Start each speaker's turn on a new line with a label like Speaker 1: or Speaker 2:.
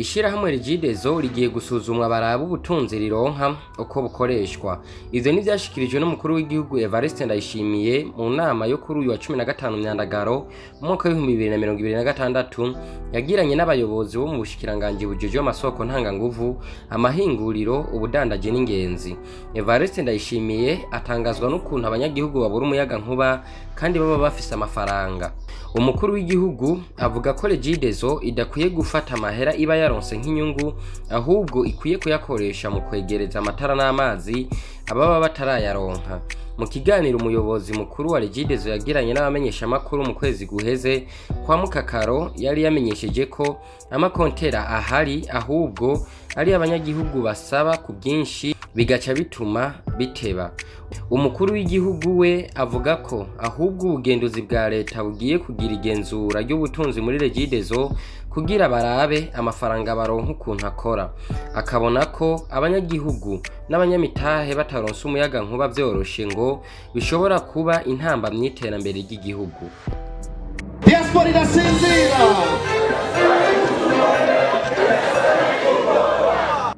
Speaker 1: Ishirahamwe Regideso rigiye gusuzumwa barabe ubutunzi rironka uko bukoreshwa. Ivyo ni vyashikirijwe n'umukuru w'igihugu Evariste Ndayishimiye mu nama yo kuri uyu wa 15 Myandagaro mu mwaka wa 2026 yagiranye n'abayobozi bo mu bushikiranganje bujejwe amasoko ntanganguvu, amahinguriro, ubudandaje n'ingenzi. Evariste Ndayishimiye atangazwa n'ukuntu abanyagihugu babura umuyaga nkuba kandi baba bafise amafaranga. Umukuru w'igihugu avuga ko Regideso idakwiye gufata amahera iba yaronse nk'inyungu, ahubwo ikwiye kuyakoresha mu kwegereza amatara n'amazi ababa batarayaronka. Mu kiganiro umuyobozi mukuru wa Regideso yagiranye n'abamenyesha makuru mu kwezi guheze kwa Mukakaro, yari yamenyesheje ko amakontera ahari ahubwo ari abanyagihugu basaba ku bwinshi bigaca bituma biteba. Umukuru w'igihugu we avuga ko ahubwo ubugenduzi bwa leta bugiye kugira igenzura ry'ubutunzi muri Regideso kugira barabe amafaranga baronka ukuntu akora. Akabona ko abanyagihugu n'abanyamitahe bataronse umuyaga nkuba vyoroshe ngo bishobora kuba intamba mw'iterambere ry'igihugu.
Speaker 2: Diaspora irasinzira.